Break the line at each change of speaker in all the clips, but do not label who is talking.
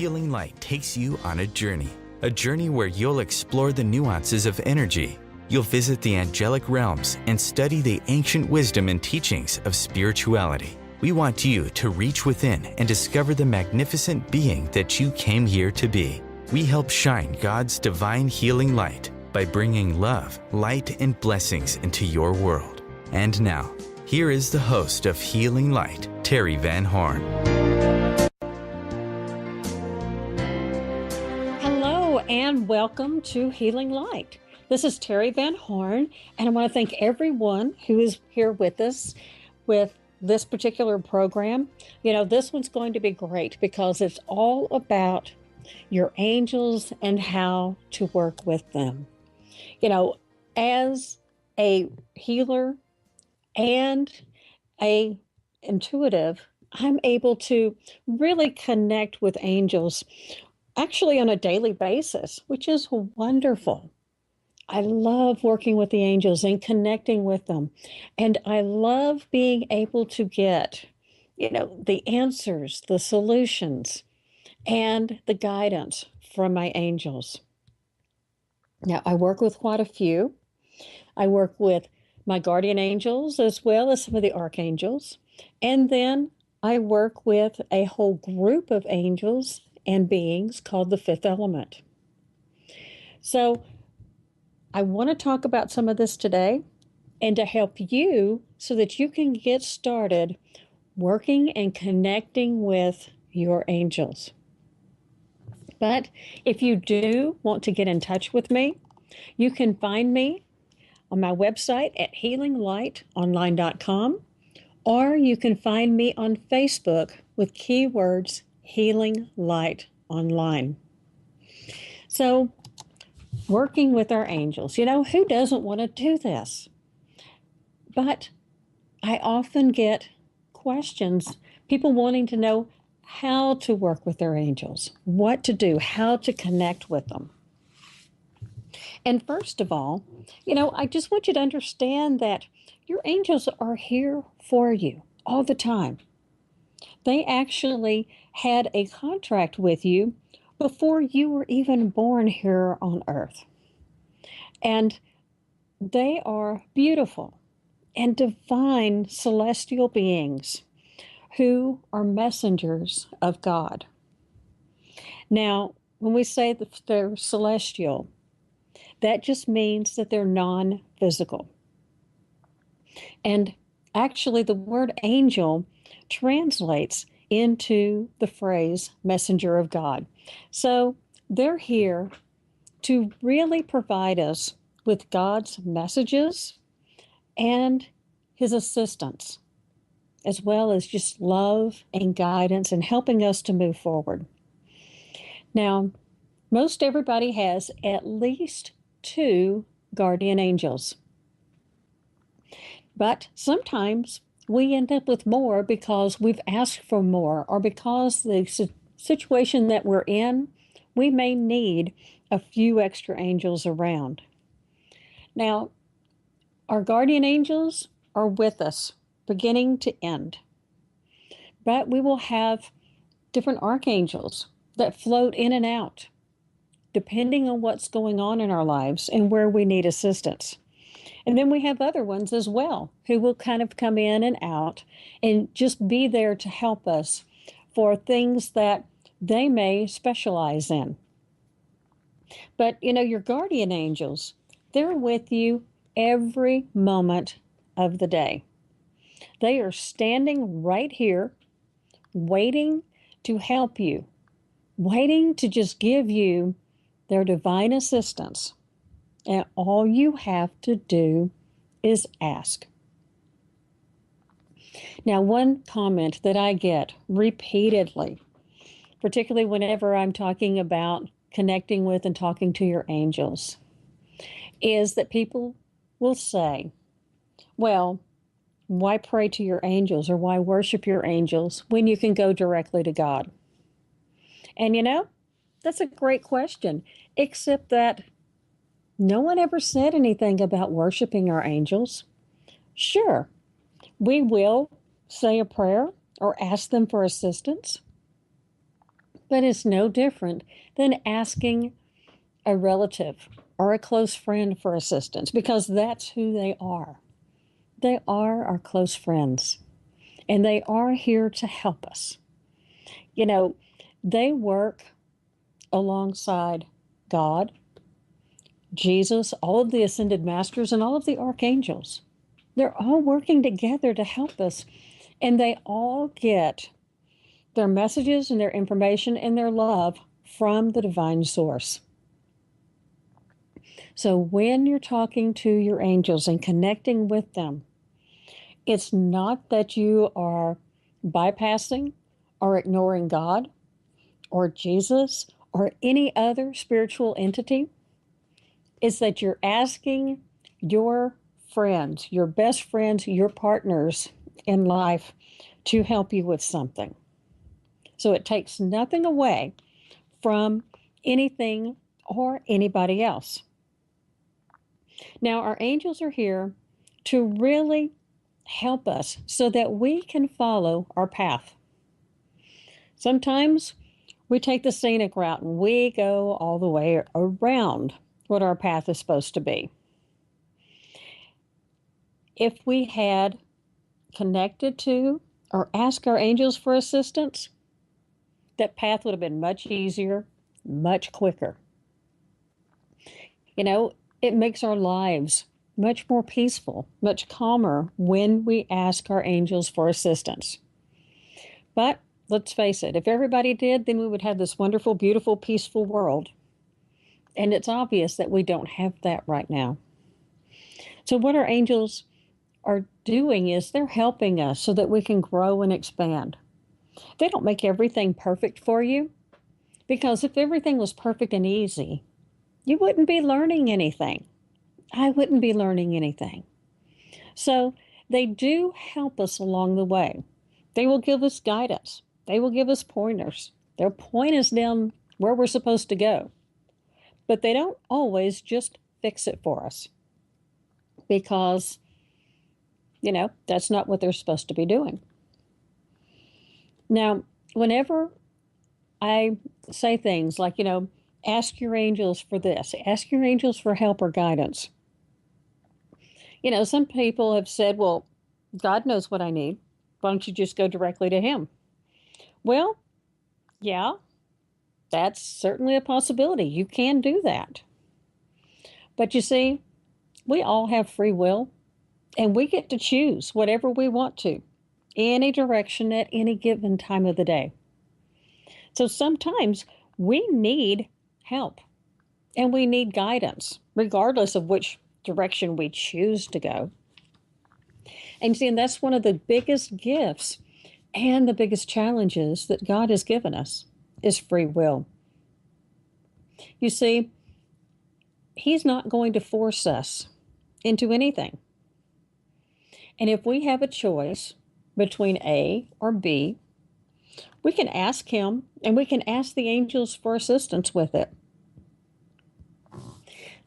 Healing Light takes you on a journey where you'll explore the nuances of energy. You'll visit the angelic realms and study the ancient wisdom and teachings of spirituality. We want you to reach within and discover the magnificent being that you came here to be. We help shine God's divine healing light by bringing love, light, and blessings into your world. And now, here is the host of Healing Light, Terry Van Horn.
Hello, and welcome to Healing Light. This is Terry Van Horn, and I want to thank everyone who is here with us with this particular program. You know, this one's going to be great because it's all about your angels and how to work with them. You know, as a healer and a intuitive, I'm able to really connect with angels actually on a daily basis, which is wonderful. I love working with the angels and connecting with them. And I love being able to get, the answers, the solutions, and the guidance from my angels. Now, I work with quite a few. I work with my guardian angels as well as some of the archangels. And then I work with a whole group of angels and beings called the fifth element. So I want to talk about some of this today and to help you so that you can get started working and connecting with your angels. But if you do want to get in touch with me, you can find me on my website at healinglightonline.com, or you can find me on Facebook with keywords Healing Light Online. So, working with our angels, who doesn't want to do this? But I often get questions, people wanting to know how to work with their angels, what to do, how to connect with them. And first of all, I just want you to understand that your angels are here for you all the time. They actually had a contract with you before you were even born here on earth. And they are beautiful and divine celestial beings who are messengers of God. Now, when we say that they're celestial, that just means that they're non-physical. And actually, the word angel translates into the phrase messenger of God. So they're here to really provide us with God's messages and his assistance, as well as just love and guidance and helping us to move forward. Now, most everybody has at least 2 guardian angels. But sometimes we end up with more because we've asked for more, or because the situation that we're in, we may need a few extra angels around. Now, our guardian angels are with us beginning to end. But we will have different archangels that float in and out, depending on what's going on in our lives and where we need assistance. And then we have other ones as well who will kind of come in and out and just be there to help us for things that they may specialize in. But, your guardian angels, they're with you every moment of the day. They are standing right here, waiting to help you, waiting to just give you their divine assistance. And all you have to do is ask. Now, one comment that I get repeatedly, particularly whenever I'm talking about connecting with and talking to your angels, is that people will say, well, why pray to your angels or why worship your angels when you can go directly to God? And that's a great question, except that no one ever said anything about worshiping our angels. Sure, we will say a prayer or ask them for assistance, But it's no different than asking a relative or a close friend for assistance, because that's who they are. They are our close friends, and they are here to help us. You know, they work alongside God, Jesus, all of the ascended masters, and all of the archangels. They're all working together to help us, and they all get their messages and their information and their love from the divine source. So when you're talking to your angels and connecting with them, it's not that you are bypassing or ignoring God or Jesus or any other spiritual entity. It's that you're asking your friends, your best friends, your partners in life to help you with something. So it takes nothing away from anything or anybody else. Now, our angels are here to really help us so that we can follow our path. Sometimes we take the scenic route and we go all the way around what our path is supposed to be. If we had connected to or asked our angels for assistance, that path would have been much easier, much quicker. You know, it makes our lives much more peaceful, much calmer when we ask our angels for assistance. But let's face it, if everybody did, then we would have this wonderful, beautiful, peaceful world. And it's obvious that we don't have that right now. So what our angels are doing is they're helping us so that we can grow and expand. They don't make everything perfect for you, because if everything was perfect and easy, you wouldn't be learning anything. I wouldn't be learning anything. So they do help us along the way. They will give us guidance. They will give us pointers. They'll point us down where we're supposed to go. But they don't always just fix it for us, because, you know, that's not what they're supposed to be doing. Now, whenever I say things like, you know, ask your angels for this, ask your angels for help or guidance. You know, some people have said, well, God knows what I need. Why don't you just go directly to him? Well, yeah, that's certainly a possibility. You can do that. But you see, we all have free will, and we get to choose whatever we want to, any direction at any given time of the day. So sometimes we need help and we need guidance, regardless of which direction we choose to go. And see, that's one of the biggest gifts and the biggest challenges that God has given us is free will. You see, he's not going to force us into anything. And if we have a choice between A or B, we can ask him and we can ask the angels for assistance with it.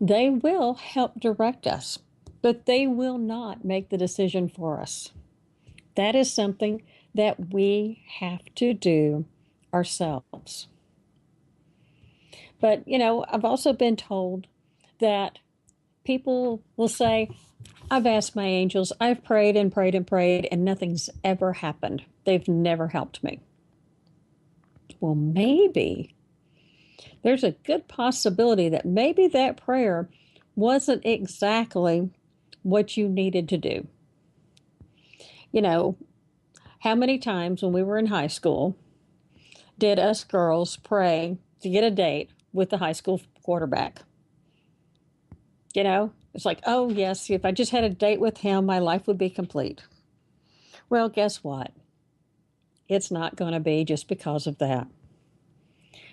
They will help direct us, but they will not make the decision for us. That is something that we have to do ourselves. But, you know, I've also been told that people will say, I've asked my angels, I've prayed and prayed and prayed, and nothing's ever happened. They've never helped me. Well, maybe there's a good possibility that maybe that prayer wasn't exactly what you needed to do. You know, how many times when we were in high school did us girls pray to get a date with the high school quarterback? You know, it's like, oh, yes, if I just had a date with him, my life would be complete. Well, guess what? It's not going to be just because of that.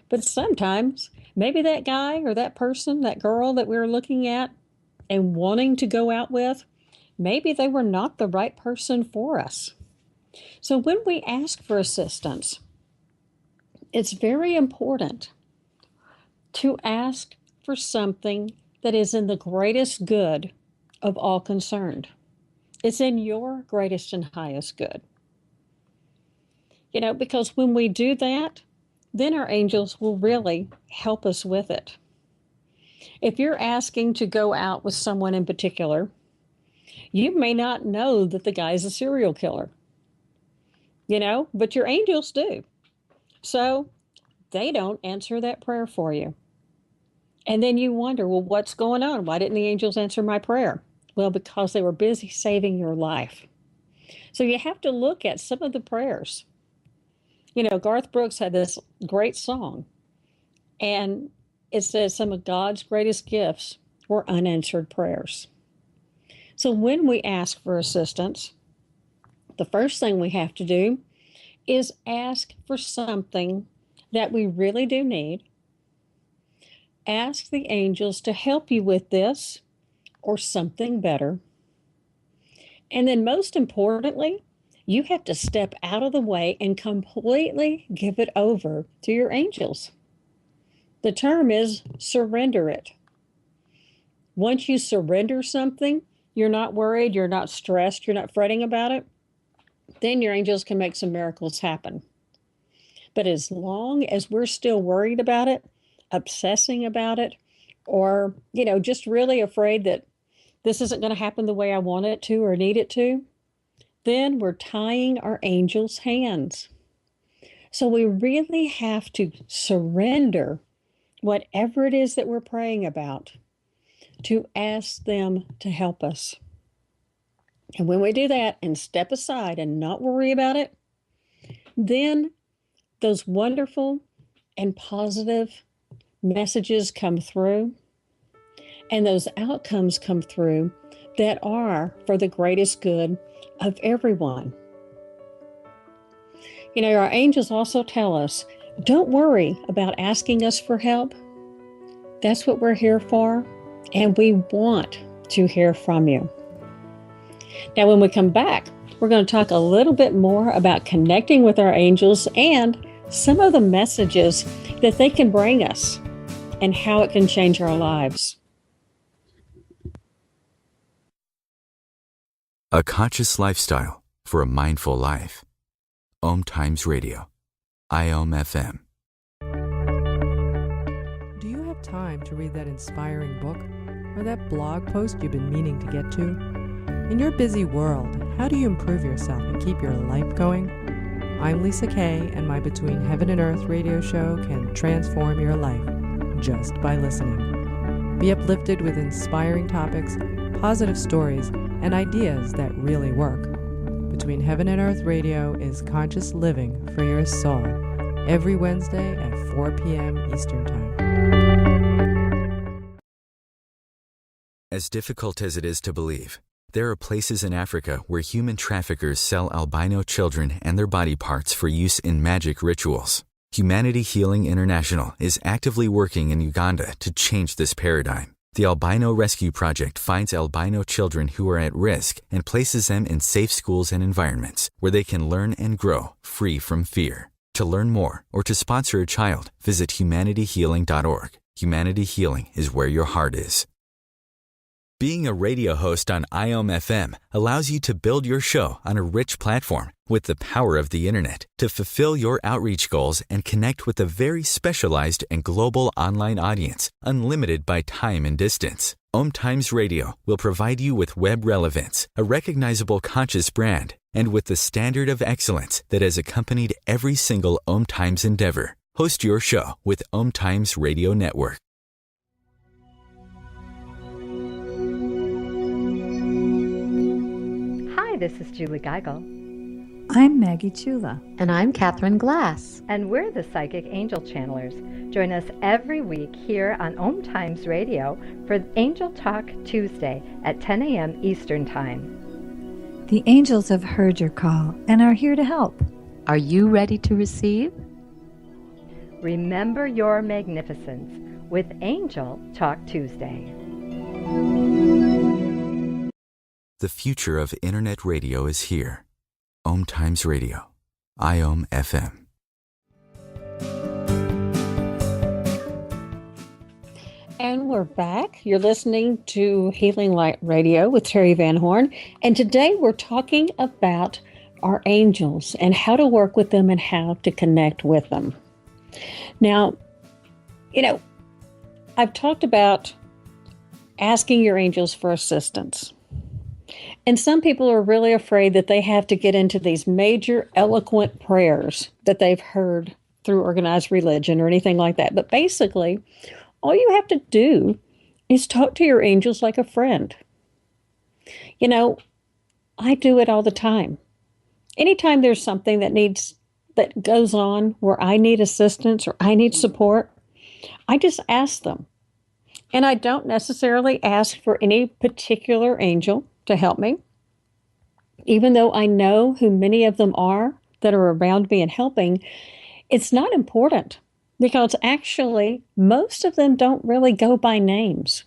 But sometimes maybe that guy or that person, that girl that we were looking at and wanting to go out with, maybe they were not the right person for us. So when we ask for assistance, it's very important to ask for something that is in the greatest good of all concerned. It's in your greatest and highest good. You know, because when we do that, then our angels will really help us with it. If you're asking to go out with someone in particular, you may not know that the guy's a serial killer, but your angels do. So they don't answer that prayer for you. And then you wonder, well, what's going on? Why didn't the angels answer my prayer? Well, because they were busy saving your life. So you have to look at some of the prayers. Garth Brooks had this great song, and it says some of God's greatest gifts were unanswered prayers. So when we ask for assistance, the first thing we have to do is ask for something that we really do need. Ask the angels to help you with this or something better. And then most importantly, you have to step out of the way and completely give it over to your angels. The term is surrender it. Once you surrender something, you're not worried, you're not stressed, you're not fretting about it, then your angels can make some miracles happen. But as long as we're still worried about it, obsessing about it, or, just really afraid that this isn't going to happen the way I want it to or need it to, then we're tying our angels' hands. So we really have to surrender whatever it is that we're praying about to ask them to help us. And when we do that and step aside and not worry about it, then those wonderful and positive messages come through, and those outcomes come through that are for the greatest good of everyone. Our angels also tell us, don't worry about asking us for help. That's what we're here for, and we want to hear from you. Now, when we come back, we're going to talk a little bit more about connecting with our angels and some of the messages that they can bring us and how it can change our lives.
A conscious lifestyle for a mindful life. OMTimes Radio. IOM FM.
Do you have time to read that inspiring book or that blog post you've been meaning to get to? In your busy world, how do you improve yourself and keep your life going? I'm Lisa Kay, and my Between Heaven and Earth radio show can transform your life just by listening. Be uplifted with inspiring topics, positive stories, and ideas that really work. Between Heaven and Earth Radio is conscious living for your soul, every Wednesday at 4 p.m. Eastern Time.
As difficult as it is to believe, there are places in Africa where human traffickers sell albino children and their body parts for use in magic rituals. Humanity Healing International is actively working in Uganda to change this paradigm. The Albino Rescue Project finds albino children who are at risk and places them in safe schools and environments where they can learn and grow free from fear. To learn more or to sponsor a child, visit humanityhealing.org. Humanity Healing is where your heart is. Being a radio host on IOM FM allows you to build your show on a rich platform with the power of the internet to fulfill your outreach goals and connect with a very specialized and global online audience, unlimited by time and distance. OMTimes Radio will provide you with web relevance, a recognizable conscious brand, and with the standard of excellence that has accompanied every single OMTimes endeavor. Host your show with OMTimes Radio Network.
Hi, this is Julie Geigel.
I'm Maggie Chula.
And I'm Catherine Glass.
And we're the Psychic Angel Channelers. Join us every week here on OMTimes Radio for Angel Talk Tuesday at 10 a.m. Eastern Time.
The angels have heard your call and are here to help.
Are you ready to receive?
Remember your magnificence with Angel Talk Tuesday.
The future of internet radio is here. OMTimes Radio. IOM FM.
And we're back. You're listening to Healing Light Radio with Terry Van Horn. And today we're talking about our angels and how to work with them and how to connect with them. Now, I've talked about asking your angels for assistance. And some people are really afraid that they have to get into these major eloquent prayers that they've heard through organized religion or anything like that. But basically, all you have to do is talk to your angels like a friend. I do it all the time. Anytime there's something that goes on where I need assistance or I need support, I just ask them. And I don't necessarily ask for any particular angel to help me, even though I know who many of them are that are around me and helping. It's not important because actually most of them don't really go by names.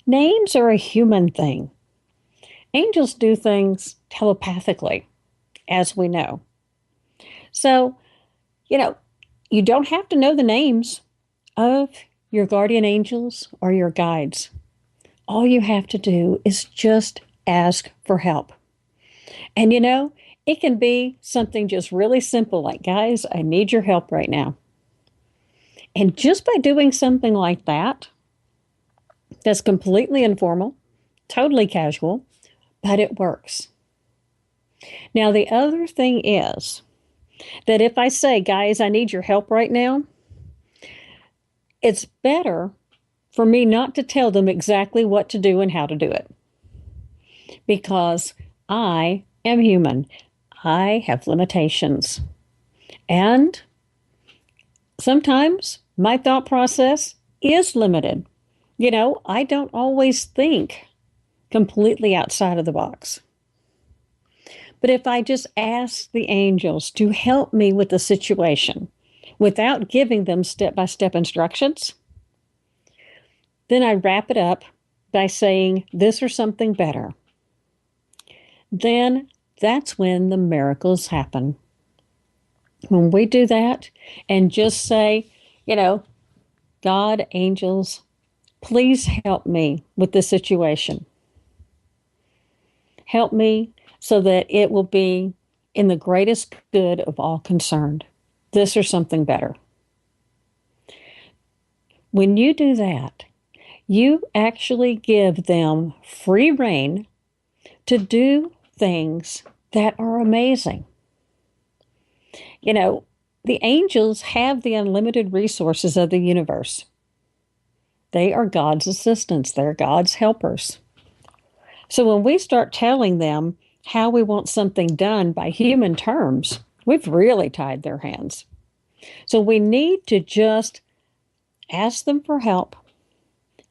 Names are a human thing. Angels do things telepathically, as we know. So, you don't have to know the names of your guardian angels or your guides. All you have to do is just ask for help. And it can be something just really simple like, guys, I need your help right now. And just by doing something like that, that's completely informal, totally casual, but it works. Now, the other thing is that if I say, guys, I need your help right now, it's better for me not to tell them exactly what to do and how to do it. Because I am human. I have limitations. And sometimes my thought process is limited. I don't always think completely outside of the box. But if I just ask the angels to help me with the situation without giving them step-by-step instructions, then I wrap it up by saying this or something better. Then that's when the miracles happen. When we do that and just say, God, angels, please help me with this situation. Help me so that it will be in the greatest good of all concerned. This or something better. When you do that, you actually give them free rein to do things that are amazing. The angels have the unlimited resources of the universe. They are God's assistants. They're God's helpers. So when we start telling them how we want something done by human terms, we've really tied their hands. So we need to just ask them for help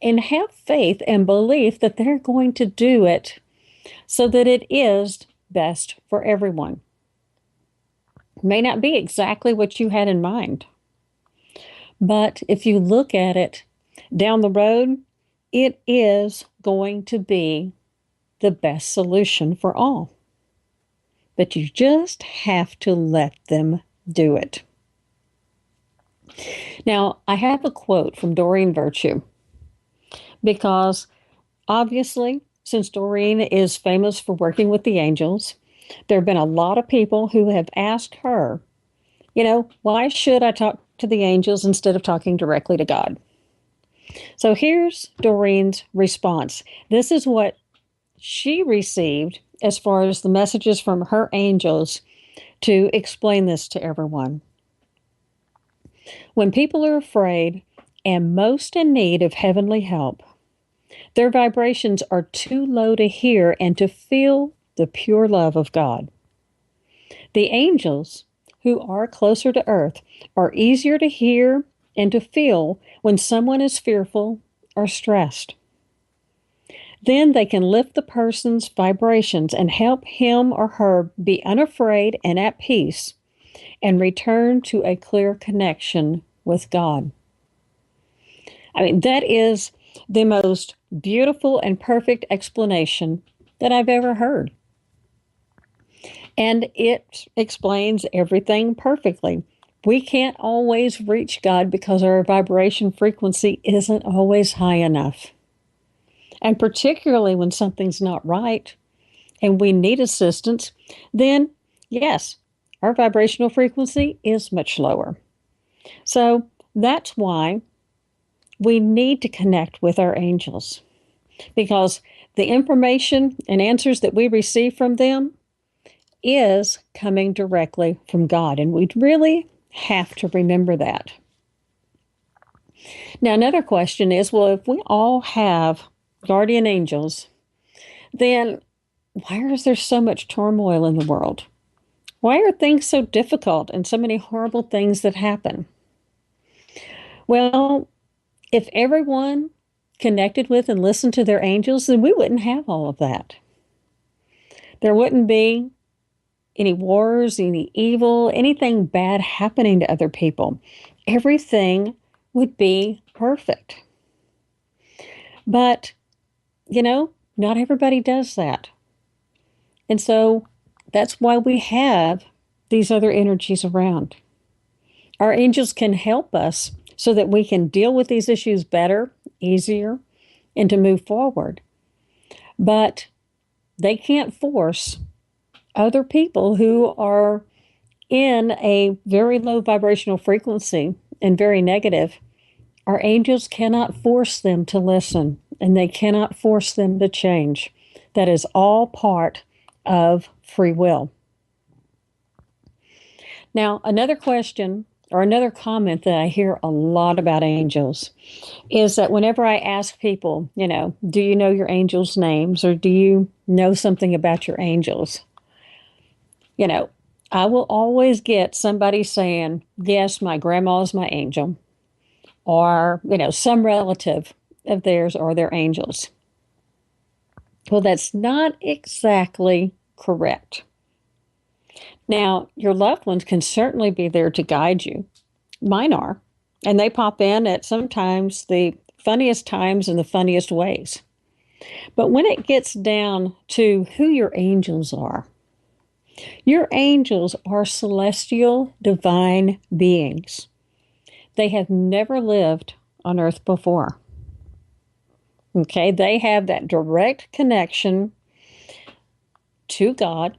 and have faith and belief that they're going to do it so that it is best for everyone. It may not be exactly what you had in mind, but if you look at it down the road, it is going to be the best solution for all. But you just have to let them do it. Now, I have a quote from Doreen Virtue because obviously, since Doreen is famous for working with the angels, there have been a lot of people who have asked her, why should I talk to the angels instead of talking directly to God? So here's Doreen's response. This is what she received as far as the messages from her angels to explain this to everyone. When people are afraid and most in need of heavenly help, their vibrations are too low to hear and to feel the pure love of God. The angels, who are closer to earth, are easier to hear and to feel when someone is fearful or stressed. Then they can lift the person's vibrations and help him or her be unafraid and at peace and return to a clear connection with God. That is the most beautiful and perfect explanation that I've ever heard. And it explains everything perfectly. We can't always reach God because our vibration frequency isn't always high enough. And particularly when something's not right and we need assistance, then yes, our vibrational frequency is much lower. So that's why we need to connect with our angels, because the information and answers that we receive from them is coming directly from God. And we really have to remember that. Now, another question is, well, if we all have guardian angels, then why is there so much turmoil in the world? Why are things so difficult and so many horrible things that happen? Well, if everyone connected with and listened to their angels, then we wouldn't have all of that. There wouldn't be any wars, any evil, anything bad happening to other people. Everything would be perfect. But, not everybody does that. And so that's why we have these other energies around. Our angels can help us so that we can deal with these issues better, easier, and to move forward. But they can't force other people who are in a very low vibrational frequency and very negative. Our angels cannot force them to listen, and they cannot force them to change. That is all part of free will. Now, another question or another comment that I hear a lot about angels is that whenever I ask people, do you know your angels' names, or do you know something about your angels? I will always get somebody saying, yes, my grandma is my angel, or, some relative of theirs or their angels. Well, that's not exactly correct. Now, your loved ones can certainly be there to guide you. Mine are, and they pop in at sometimes the funniest times and the funniest ways. But when it gets down to who your angels are celestial divine beings. They have never lived on earth before. Okay, they have that direct connection to God,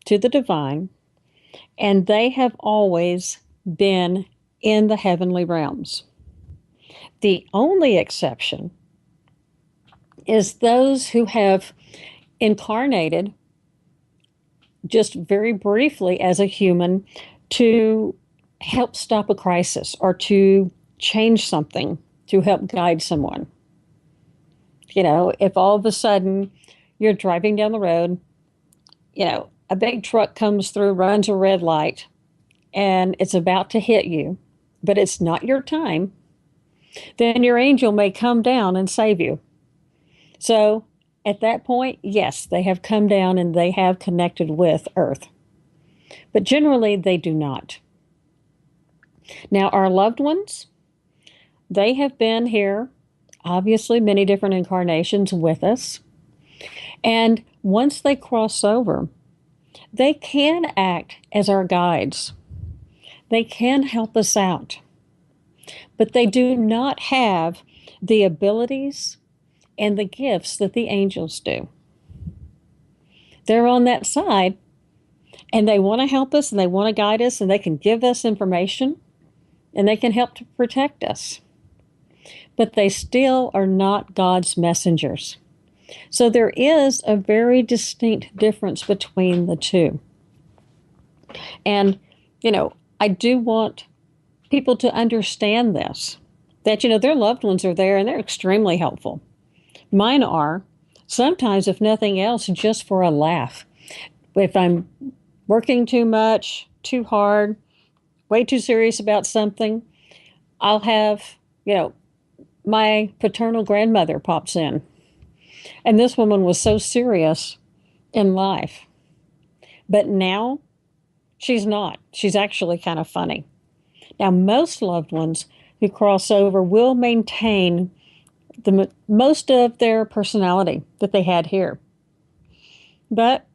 to the divine, and they have always been in the heavenly realms. The only exception is those who have incarnated just very briefly as a human to help stop a crisis or to change something, to help guide someone. If all of a sudden you're driving down the road, a big truck comes through, runs a red light, and it's about to hit you, but it's not your time, then your angel may come down and save you. So at that point, yes, they have come down and they have connected with Earth. But generally, they do not. Now, our loved ones, they have been here, obviously, many different incarnations with us. And once they cross over, they can act as our guides. They can help us out. But they do not have the abilities and the gifts that the angels do. They're on that side, and they want to help us, and they want to guide us, and they can give us information, and they can help to protect us. But they still are not God's messengers. So there is a very distinct difference between the two. And, I do want people to understand this, that, their loved ones are there, and they're extremely helpful. Mine are, sometimes, if nothing else, just for a laugh. If I'm working too much, too hard, way too serious about something, I'll have, my paternal grandmother pops in. And this woman was so serious in life. But now, she's not. She's actually kind of funny. Now, most loved ones who cross over will maintain most of their personality that they had here. But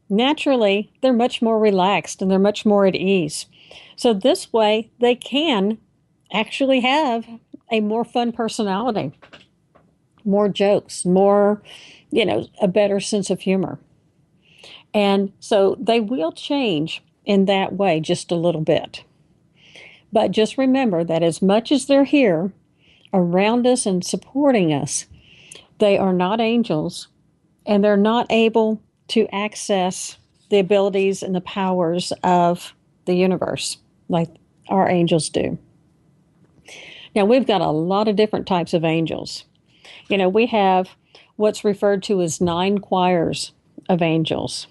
naturally, they're much more relaxed and they're much more at ease. So this way, they can actually have a more fun personality, more jokes, more, a better sense of humor. And so they will change in that way just a little bit. But just remember that as much as they're here around us and supporting us, they are not angels, and they're not able to access the abilities and the powers of the universe like our angels do. Now, we've got a lot of different types of angels. We have what's referred to as 9 choirs of angels.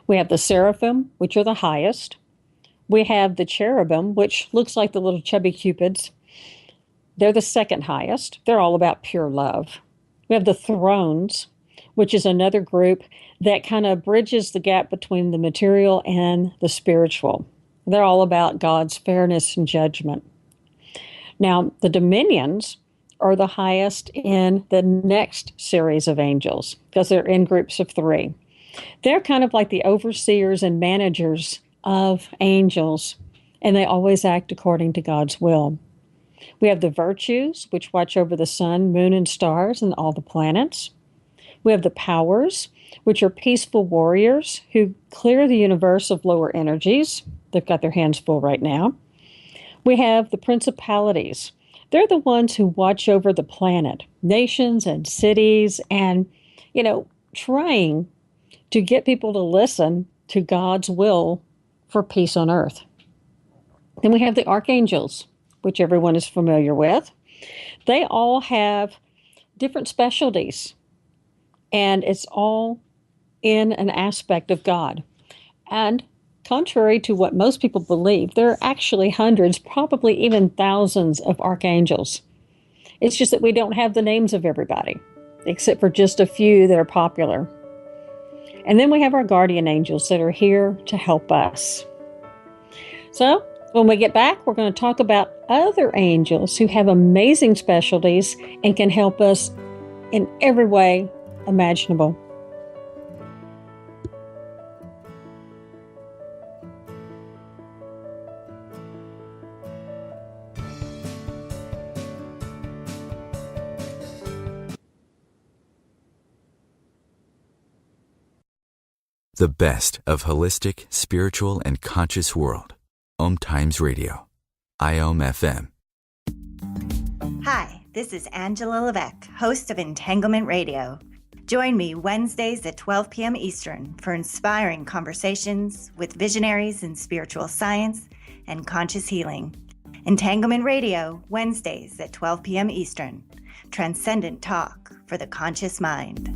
We have the seraphim, which are the highest. We have the cherubim, which looks like the little chubby cupids. They're the second highest. They're all about pure love. We have the thrones, which is another group that kind of bridges the gap between the material and the spiritual. They're all about God's fairness and judgment. Now, the dominions are the highest in the next series of angels because they're in groups of 3. They're kind of like the overseers and managers of angels, and they always act according to God's will. We have the virtues, which watch over the sun, moon, and stars, and all the planets. We have the powers, which are peaceful warriors who clear the universe of lower energies. They've got their hands full right now. We have the principalities. They're the ones who watch over the planet, nations and cities, and, trying to get people to listen to God's will for peace on earth. Then we have the archangels, which everyone is familiar with. They all have different specialties, and it's all in an aspect of God. And contrary to what most people believe, there are actually hundreds, probably even thousands of archangels. It's just that we don't have the names of everybody, except for just a few that are popular. And then we have our guardian angels that are here to help us. So when we get back, we're going to talk about other angels who have amazing specialties and can help us in every way imaginable.
The best of holistic, spiritual, and conscious world. OMTimes Radio. IOM-FM.
Hi, this is Angela Levesque, host of Entanglement Radio. Join me Wednesdays at 12 p.m. Eastern for inspiring conversations with visionaries in spiritual science and conscious healing. Entanglement Radio, Wednesdays at 12 p.m. Eastern. Transcendent talk for the conscious mind.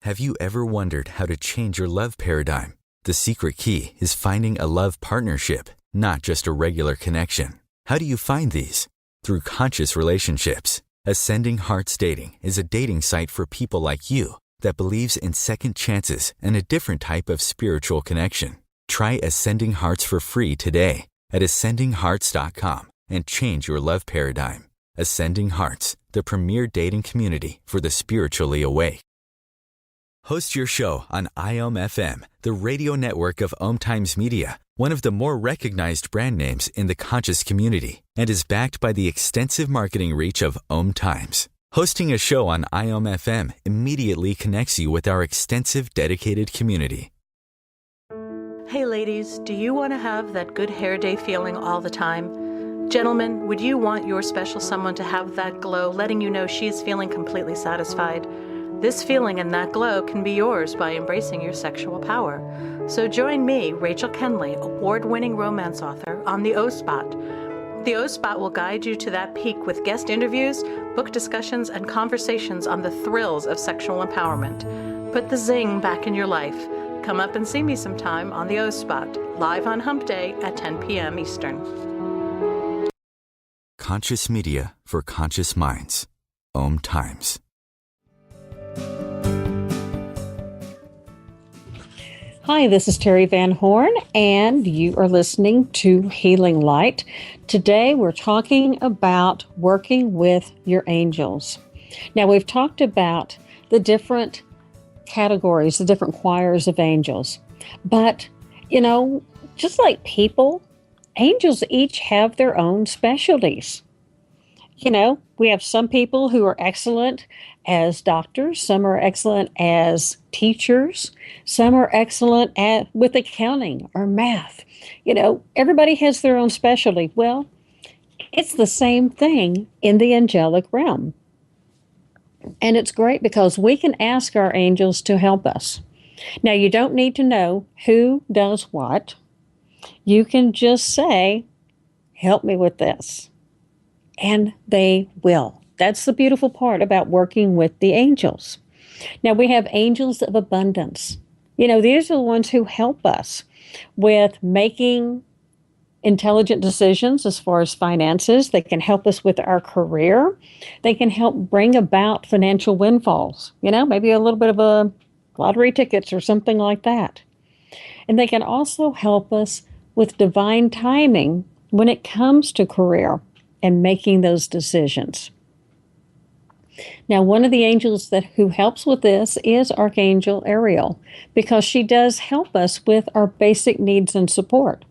Have you ever wondered how to change your love paradigm? The secret key is finding a love partnership, not just a regular connection. How do you find these? Through conscious relationships. Ascending Hearts Dating is a dating site for people like you that believes in second chances and a different type of spiritual connection. Try Ascending Hearts for free today at ascendinghearts.com and change your love paradigm. Ascending Hearts, the premier dating community for the spiritually awake. Host your show on IOM-FM, the radio network of OMTimes Media, one of the more recognized brand names in the conscious community, and is backed by the extensive marketing reach of OMTimes. Hosting a show on IOM-FM immediately connects you with our extensive dedicated community.
Hey ladies, do you want to have that good hair day feeling all the time? Gentlemen, would you want your special someone to have that glow, letting you know she's feeling completely satisfied? This feeling and that glow can be yours by embracing your sexual power. So join me, Rachel Kenley, award-winning romance author, on the O-Spot. The O-Spot will guide you to that peak with guest interviews, book discussions, and conversations on the thrills of sexual empowerment. Put the zing back in your life. Come up and see me sometime on the O-Spot, live on Hump Day at 10 p.m. Eastern.
Conscious media for conscious minds. OMTimes.
Hi, this is Terry Van Horn, and you are listening to Healing Light. Today, we're talking about working with your angels. Now, we've talked about the different categories, the different choirs of angels. But, just like people, angels each have their own specialties. We have some people who are excellent as doctors, some are excellent as teachers, some are excellent with accounting or math. Everybody has their own specialty. Well, it's the same thing in the angelic realm. And it's great because we can ask our angels to help us. Now, you don't need to know who does what. You can just say, help me with this. And they will. That's the beautiful part about working with the angels. Now, we have angels of abundance. These are the ones who help us with making intelligent decisions as far as finances. They can help us with our career. They can help bring about financial windfalls, maybe a little bit of a lottery tickets or something like that. And they can also help us with divine timing when it comes to career and making those decisions. Now, one of the angels who helps with this is Archangel Ariel, because she does help us with our basic needs and support.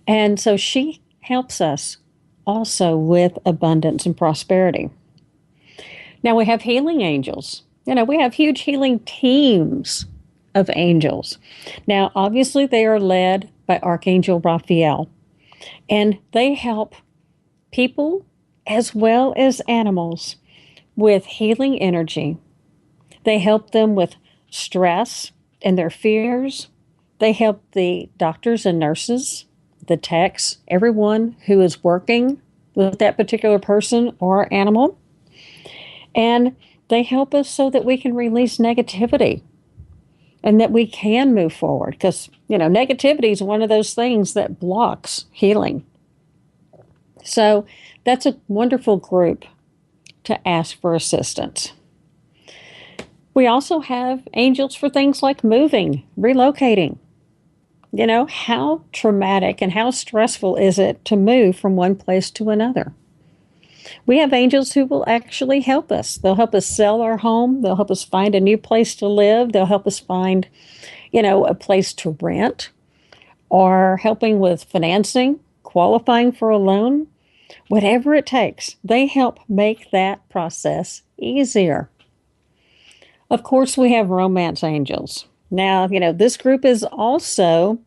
And so she helps us also with abundance and prosperity. Now we have healing angels. We have huge healing teams of angels. Now, obviously, they are led by Archangel Raphael, and they help people as well as animals with healing energy. They help them with stress and their fears. They help the doctors and nurses, the techs, everyone who is working with that particular person or animal. And they help us so that we can release negativity and that we can move forward. Because, negativity is one of those things that blocks healing. So that's a wonderful group to ask for assistance. We also have angels for things like moving, relocating. How traumatic and how stressful is it to move from one place to another? We have angels who will actually help us. They'll help us sell our home. They'll help us find a new place to live. They'll help us find, a place to rent, or helping with financing, qualifying for a loan, whatever it takes. They help make that process easier. Of course, we have romance angels. Now, this group is also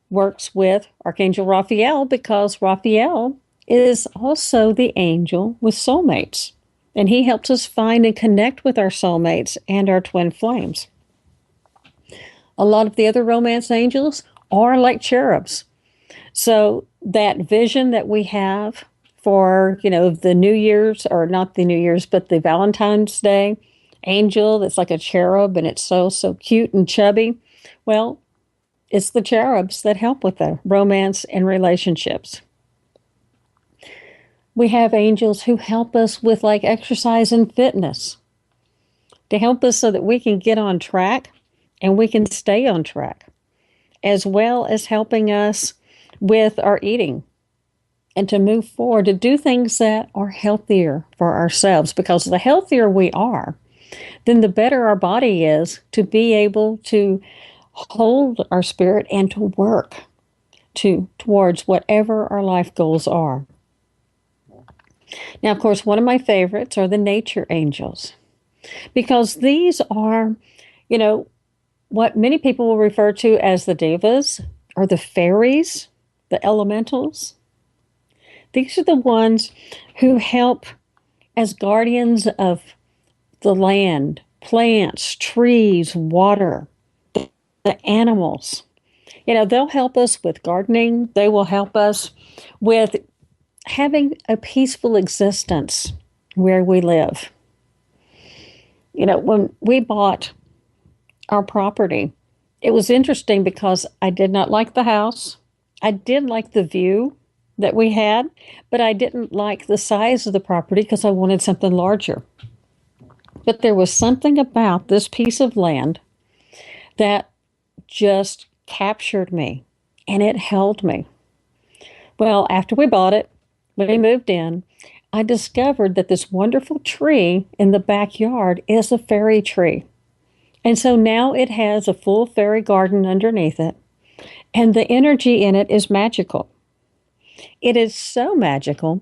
works with Archangel Raphael, because Raphael is also the angel with soulmates. And he helps us find and connect with our soulmates and our twin flames. A lot of the other romance angels are like cherubs. So that vision that we have for, the New Year's, or not the New Year's, but the Valentine's Day angel that's like a cherub and it's so cute and chubby. Well, it's the cherubs that help with the romance and relationships. We have angels who help us with like exercise and fitness, to help us so that we can get on track and we can stay on track, as well as helping us with our eating and to move forward, to do things that are healthier for ourselves, because the healthier we are, then the better our body is to be able to hold our spirit and to work towards whatever our life goals are. Now, of course, one of my favorites are the nature angels, because these are, what many people will refer to as the devas or the fairies, the elementals. These are the ones who help as guardians of the land, plants, trees, water, the animals. They'll help us with gardening. They will help us with having a peaceful existence where we live. When we bought our property, it was interesting because I did not like the house. I did like the view that we had, but I didn't like the size of the property because I wanted something larger. But there was something about this piece of land that just captured me, and it held me. Well, after we bought it, when we moved in, I discovered that this wonderful tree in the backyard is a fairy tree. And so now it has a full fairy garden underneath it, and the energy in it is magical. It is so magical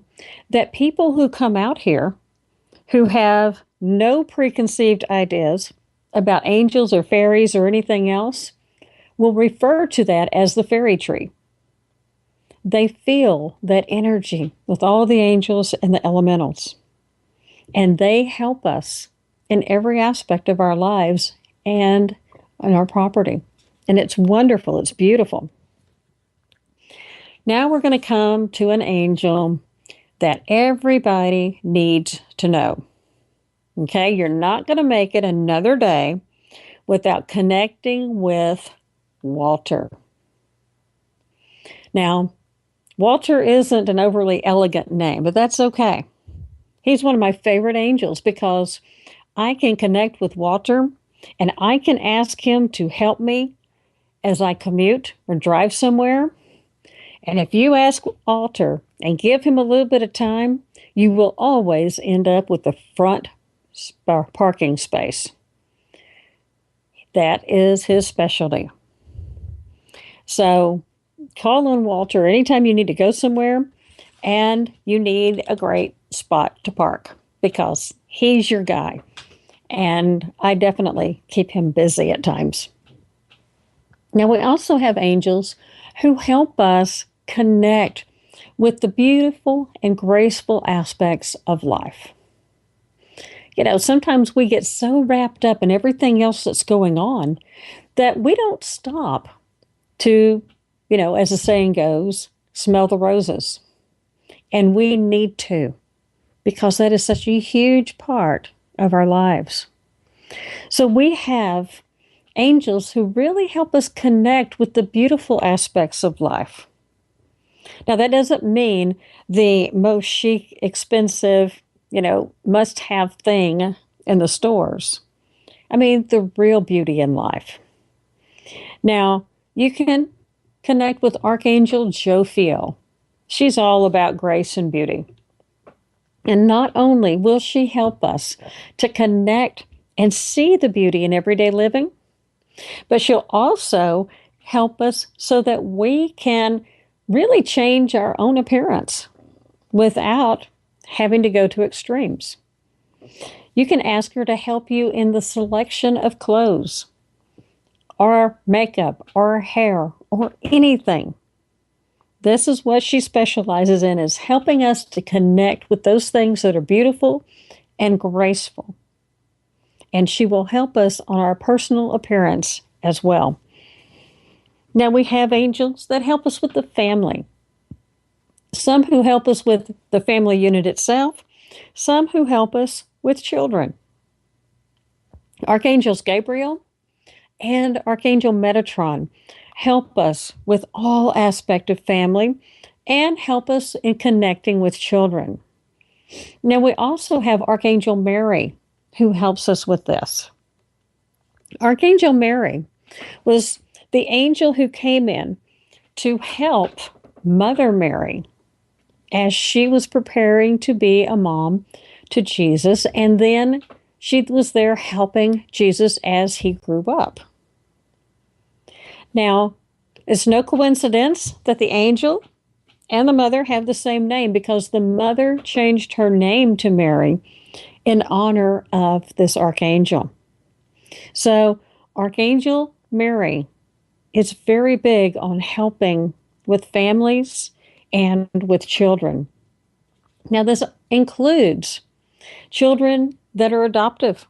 that people who come out here who have no preconceived ideas about angels or fairies or anything else will refer to that as the fairy tree. They feel that energy with all the angels and the elementals, and they help us in every aspect of our lives and on our property. And it's wonderful. It's beautiful. Now we're going to come to an angel that everybody needs to know. Okay, you're not going to make it another day without connecting with Walter. Now, Walter isn't an overly elegant name, but that's okay. He's one of my favorite angels because I can connect with Walter and I can ask him to help me as I commute or drive somewhere. And if you ask Walter and give him a little bit of time, you will always end up with the front parking space. That is his specialty. So call on Walter anytime you need to go somewhere and you need a great spot to park because he's your guy. And I definitely keep him busy at times. Now, we also have angels who help us connect with the beautiful and graceful aspects of life. You know, sometimes we get so wrapped up in everything else that's going on that we don't stop to, you know, as the saying goes, smell the roses. And we need to, because that is such a huge part of our lives. So we have angels who really help us connect with the beautiful aspects of life. Now, that doesn't mean the most chic, expensive, you know, must-have thing in the stores. I mean, the real beauty in life. Now, you can connect with Archangel Jophiel. She's all about grace and beauty. And not only will she help us to connect and see the beauty in everyday living, but she'll also help us so that we can really change our own appearance without having to go to extremes. You can ask her to help you in the selection of clothes or makeup or hair or anything. This is what she specializes in, is helping us to connect with those things that are beautiful and graceful. And she will help us on our personal appearance as well. Now, we have angels that help us with the family. Some who help us with the family unit itself, some who help us with children. Archangels Gabriel and Archangel Metatron help us with all aspects of family and help us in connecting with children. Now, we also have Archangel Mary, who helps us with this. Archangel Mary was the angel who came in to help Mother Mary as she was preparing to be a mom to Jesus, and then she was there helping Jesus as he grew up. Now, it's no coincidence that the angel and the mother have the same name, because the mother changed her name to Mary in honor of this archangel. So, Archangel Mary is very big on helping with families and with children. Now, this includes children that are adoptive.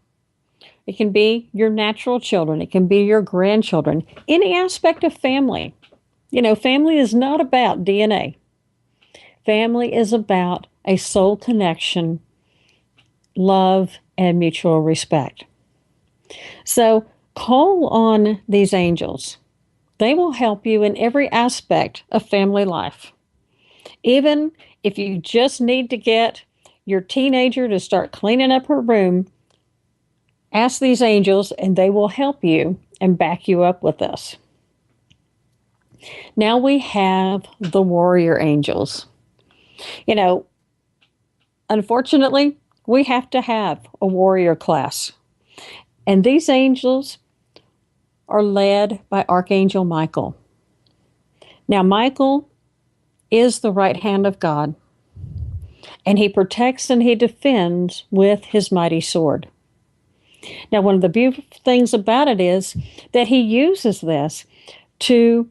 It can be your natural children. It can be your grandchildren. Any aspect of family. You know, family is not about DNA. Family is about a soul connection, love, and mutual respect. So call on these angels. They will help you in every aspect of family life. Even if you just need to get your teenager to start cleaning up her room, ask these angels and they will help you and back you up with this. Now we have the warrior angels. You know, unfortunately, we have to have a warrior class. And these angels are led by Archangel Michael. Now, Michael is the right hand of God, and he protects and he defends with his mighty sword. Now, one of the beautiful things about it is that he uses this to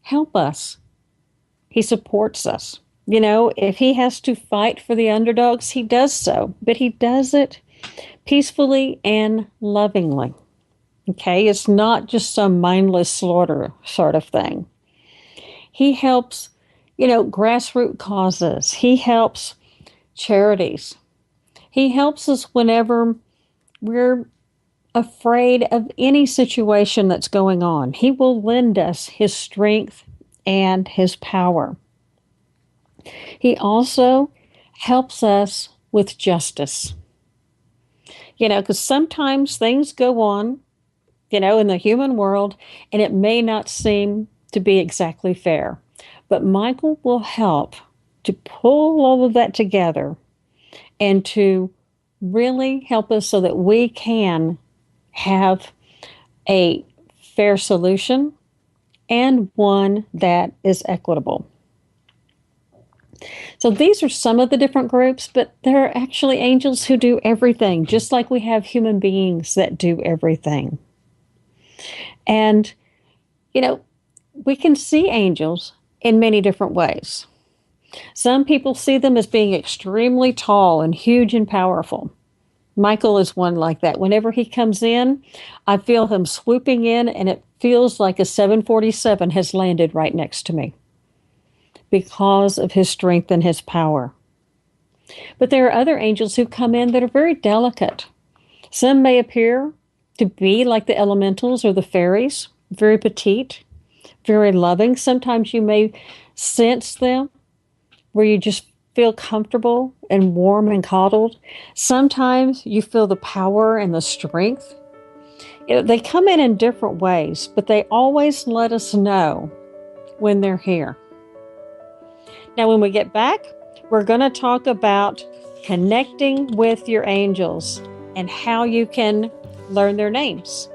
help us. He supports us. You know, if he has to fight for the underdogs, he does so, but he does it peacefully and lovingly. Okay, it's not just some mindless slaughter sort of thing. He helps, grassroots causes. He helps charities. He helps us whenever we're afraid of any situation that's going on. He will lend us his strength and his power. He also helps us with justice. Because sometimes things go on, in the human world, and it may not seem to be exactly fair. But Michael will help to pull all of that together and to really help us so that we can have a fair solution and one that is equitable. So these are some of the different groups, but there are actually angels who do everything, just like we have human beings that do everything. And, we can see angels in many different ways. Some people see them as being extremely tall and huge and powerful. Michael is one like that. Whenever he comes in, I feel him swooping in, and it feels like a 747 has landed right next to me because of his strength and his power. But there are other angels who come in that are very delicate. Some may appear to be like the elementals or the fairies, very petite, very loving. Sometimes you may sense them where you just feel comfortable and warm and coddled. Sometimes you feel the power and the strength. They come in different ways, but they always let us know when they're here. Now, when we get back, we're going to talk about connecting with your angels and how you can learn their names.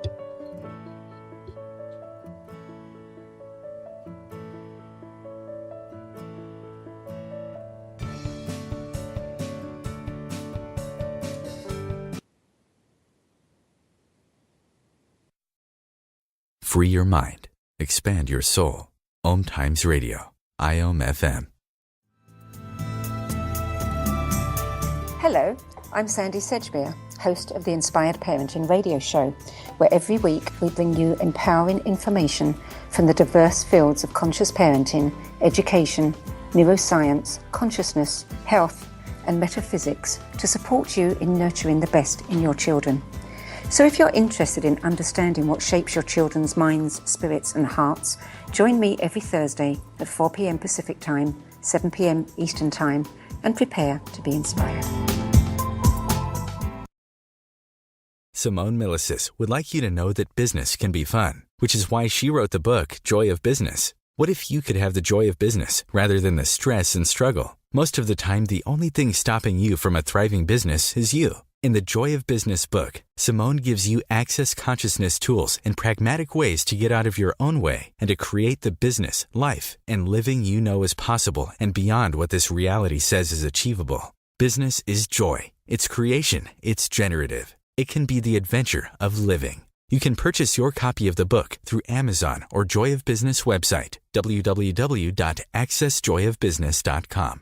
Free your mind. Expand your soul. OMTimes Radio. IOM FM.
Hello, I'm Sandy Sedgbeer, host of the Inspired Parenting Radio Show, where every week we bring you empowering information from the diverse fields of conscious parenting, education, neuroscience, consciousness, health, and metaphysics to support you in nurturing the best in your children. So if you're interested in understanding what shapes your children's minds, spirits, and hearts, join me every Thursday at 4 p.m. Pacific Time, 7 p.m. Eastern Time, and prepare to be inspired.
Simone Milasas would like you to know that business can be fun, which is why she wrote the book, Joy of Business. What if you could have the joy of business rather than the stress and struggle? Most of the time, the only thing stopping you from a thriving business is you. In the Joy of Business book, Simone gives you access consciousness tools and pragmatic ways to get out of your own way and to create the business, life, and living you know is possible and beyond what this reality says is achievable. Business is joy. It's creation. It's generative. It can be the adventure of living. You can purchase your copy of the book through Amazon or Joy of Business website, www.accessjoyofbusiness.com.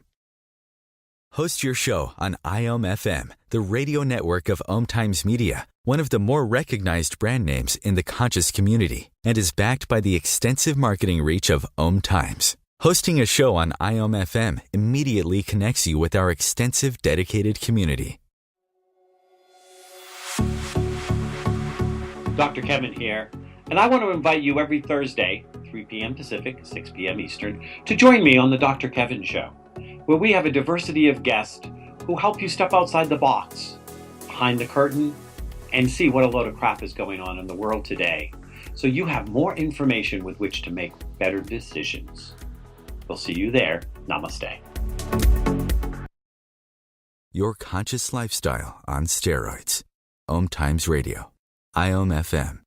Host your show on IOM FM, the radio network of OMTimes Media, one of the more recognized brand names in the conscious community, and is backed by the extensive marketing reach of OMTimes. Hosting a show on IOM FM immediately connects you with our extensive dedicated community.
Dr. Kevin here, and I want to invite you every Thursday, 3 p.m. Pacific, 6 p.m. Eastern, to join me on the Dr. Kevin Show, where we have a diversity of guests who help you step outside the box, behind the curtain, and see what a load of crap is going on in the world today, so you have more information with which to make better decisions. We'll see you there. Namaste.
Your conscious lifestyle on steroids. OMTimes Radio. IOM FM.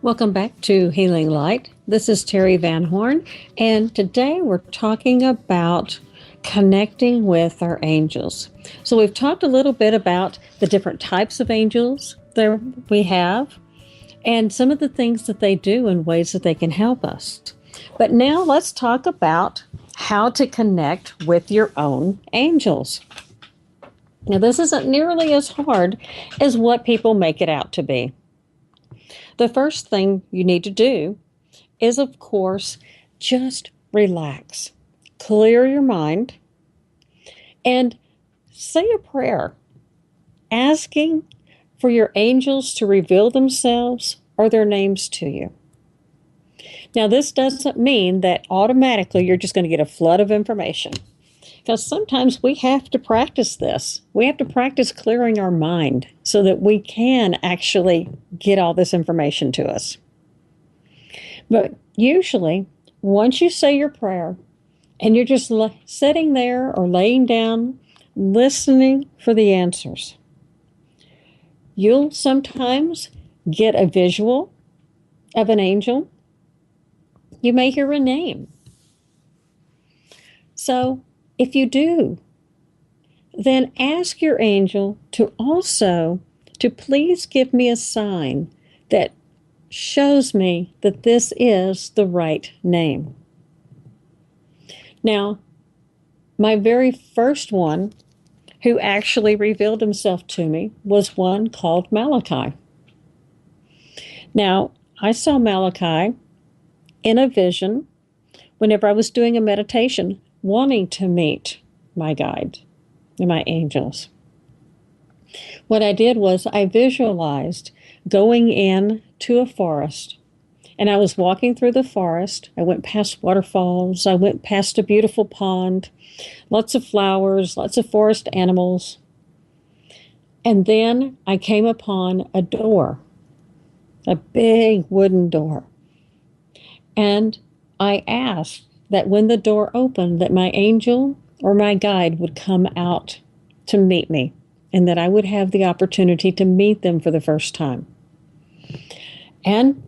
Welcome back to Healing Light. This is Terry Van Horn, and today we're talking about connecting with our angels. So we've talked a little bit about the different types of angels that we have and some of the things that they do and ways that they can help us. But now let's talk about how to connect with your own angels. Now, this isn't nearly as hard as what people make it out to be. The first thing you need to do is, of course, just relax. Clear your mind and say a prayer asking for your angels to reveal themselves or their names to you. Now, this doesn't mean that automatically you're just going to get a flood of information, because sometimes we have to practice this. We have to practice clearing our mind so that we can actually get all this information to us. But usually, once you say your prayer and you're just sitting there or laying down, listening for the answers, you'll sometimes get a visual of an angel. You may hear a name. So, if you do, then ask your angel to please give me a sign that shows me that this is the right name. Now, my very first one who actually revealed himself to me was one called Malachi. Now, I saw Malachi in a vision whenever I was doing a meditation, wanting to meet my guide and my angels. What I did was I visualized going in to a forest, and I was walking through the forest. I went past waterfalls. I went past a beautiful pond, lots of flowers, lots of forest animals. And then I came upon a door, a big wooden door. And I asked that when the door opened, that my angel or my guide would come out to meet me, and that I would have the opportunity to meet them for the first time. And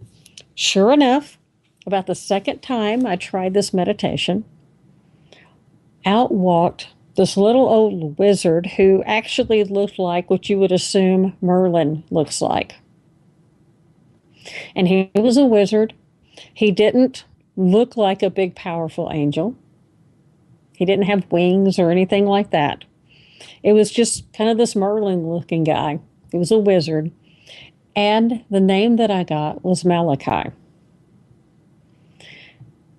sure enough, about the second time I tried this meditation, out walked this little old wizard who actually looked like what you would assume Merlin looks like. And he was a wizard. He didn't look like a big, powerful angel. He didn't have wings or anything like that. It was just kind of this Merlin-looking guy. He was a wizard. And the name that I got was Malachi.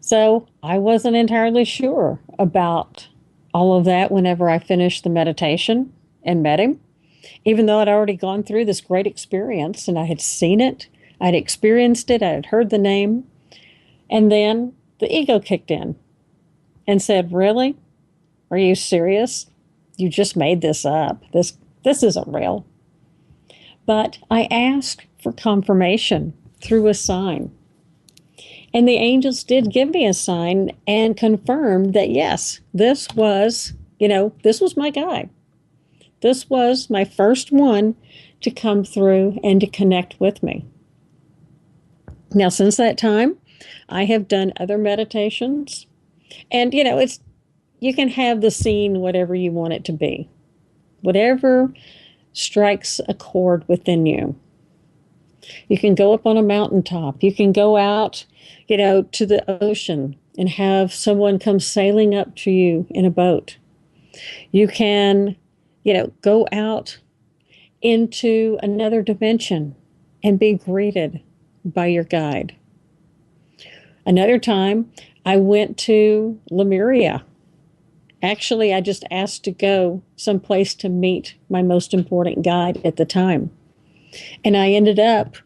So I wasn't entirely sure about all of that whenever I finished the meditation and met him, even though I'd already gone through this great experience and I had seen it, I'd experienced it, I had heard the name. And then the ego kicked in and said, "Really? Are you serious? You just made this up. This isn't real." But I asked for confirmation through a sign. And the angels did give me a sign and confirmed that, yes, this was my guy. This was my first one to come through and to connect with me. Now, since that time, I have done other meditations, and you can have the scene whatever you want it to be, whatever strikes a chord within you. You can go up on a mountaintop. You can go out, to the ocean and have someone come sailing up to you in a boat. You can, go out into another dimension and be greeted by your guide. Another time, I went to Lemuria. Actually, I just asked to go someplace to meet my most important guide at the time. And I ended up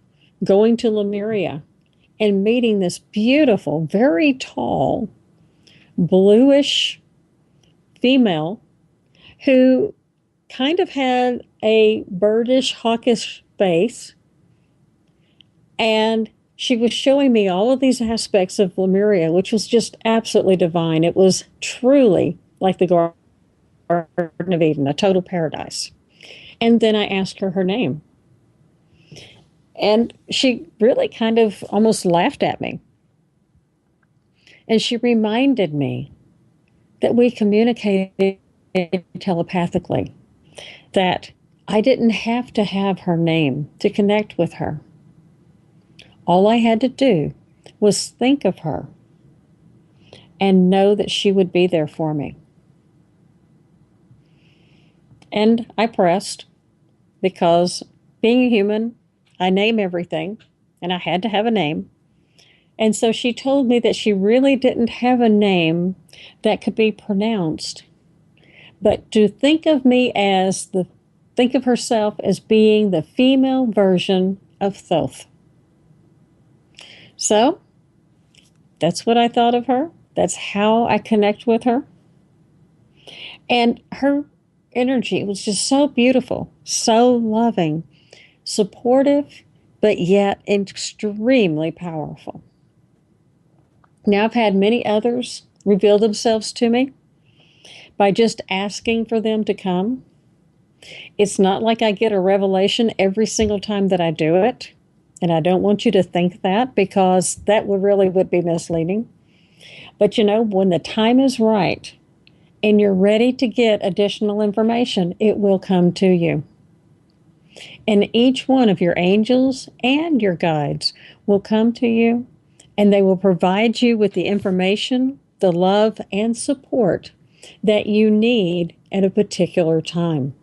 going to Lemuria and meeting this beautiful, very tall, bluish female who kind of had a birdish, hawkish face. And she was showing me all of these aspects of Lemuria, which was just absolutely divine. It was truly like the Garden of Eden, a total paradise. And then I asked her name. And she really kind of almost laughed at me. And she reminded me that we communicated telepathically, that I didn't have to have her name to connect with her. All I had to do was think of her and know that she would be there for me. And I pressed, because being a human, I name everything, and I had to have a name. And so she told me that she really didn't have a name that could be pronounced, but to think of herself as being the female version of Thoth. So that's what I thought of her. That's how I connect with her. And her energy was just so beautiful, so loving, supportive, but yet extremely powerful. Now, I've had many others reveal themselves to me by just asking for them to come. It's not like I get a revelation every single time that I do it. And I don't want you to think that, because that would be misleading. But when the time is right and you're ready to get additional information, it will come to you. And each one of your angels and your guides will come to you, and they will provide you with the information, the love, and support that you need at a particular time.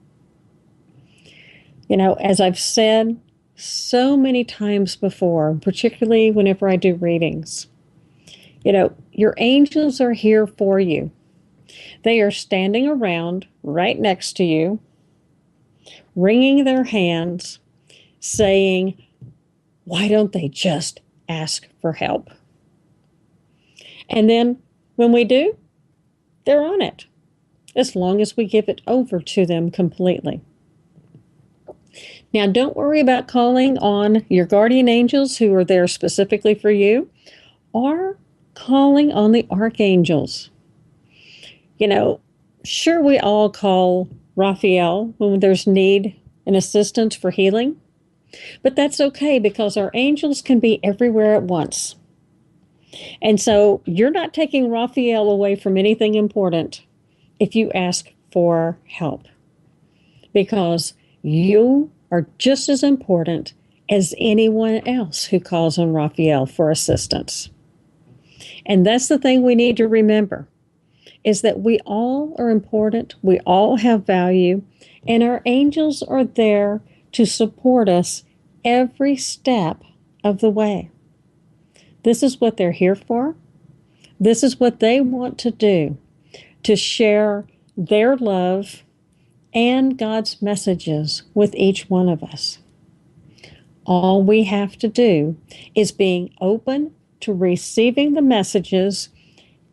As I've said so many times before, particularly whenever I do readings, your angels are here for you. They are standing around right next to you, wringing their hands, saying, why don't they just ask for help? And then when we do, they're on it, as long as we give it over to them completely. Now, don't worry about calling on your guardian angels who are there specifically for you, or calling on the archangels. Sure, we all call Raphael when there's need and assistance for healing, but that's okay, because our angels can be everywhere at once. And so you're not taking Raphael away from anything important if you ask for help, because you are just as important as anyone else who calls on Raphael for assistance. And that's the thing we need to remember, is that we all are important, we all have value, and our angels are there to support us every step of the way. This is what they're here for. This is what they want to do, to share their love and God's messages with each one of us. All we have to do is being open to receiving the messages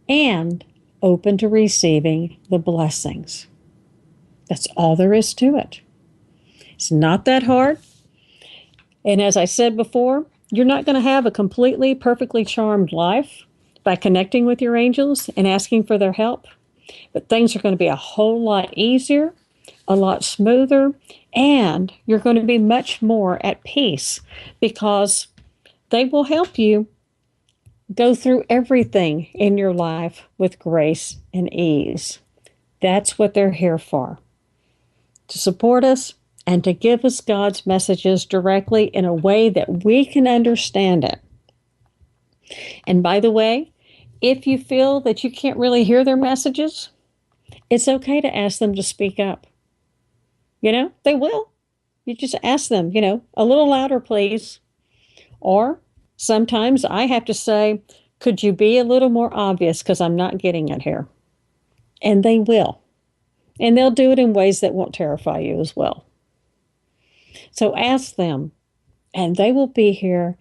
and open to receiving the blessings. That's all there is to it. It's not that hard. And as I said before, you're not going to have a completely, perfectly charmed life by connecting with your angels and asking for their help. But things are going to be a whole lot easier, a lot smoother, and you're going to be much more at peace, because they will help you go through everything in your life with grace and ease. That's what they're here for, to support us and to give us God's messages directly in a way that we can understand it. And by the way, if you feel that you can't really hear their messages, it's okay to ask them to speak up. They will. You just ask them, a little louder, please. Or sometimes I have to say, could you be a little more obvious, because I'm not getting it here? And they will. And they'll do it in ways that won't terrify you as well. So ask them, and they will be here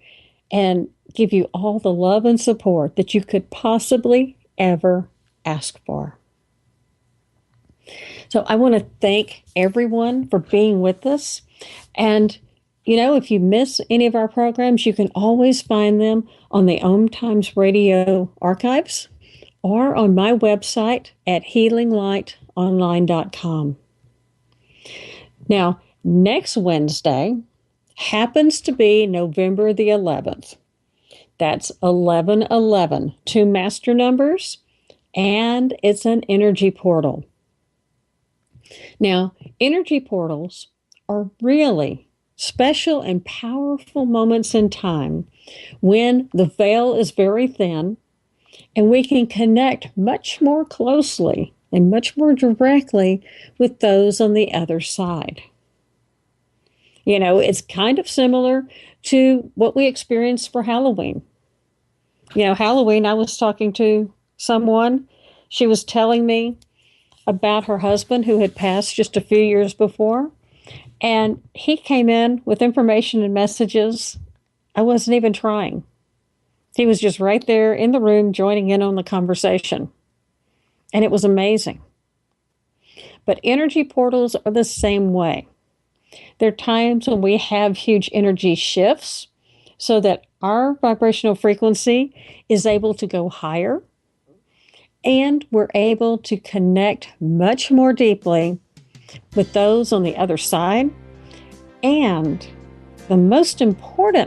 and give you all the love and support that you could possibly ever ask for. So I want to thank everyone for being with us. And, if you miss any of our programs, you can always find them on the OMTimes Radio archives or on my website at healinglightonline.com. Now, next Wednesday, happens to be November the 11th. That's 1111, 2 master numbers, and it's an energy portal. Now, energy portals are really special and powerful moments in time when the veil is very thin and we can connect much more closely and much more directly with those on the other side. You know, it's kind of similar to what we experienced for Halloween. You know, Halloween, I was talking to someone. She was telling me about her husband who had passed just a few years before. And he came in with information and messages. I wasn't even trying. He was just right there in the room joining in on the conversation. And it was amazing. But energy portals are the same way. There are times when we have huge energy shifts so that our vibrational frequency is able to go higher, and we're able to connect much more deeply with those on the other side. And the most important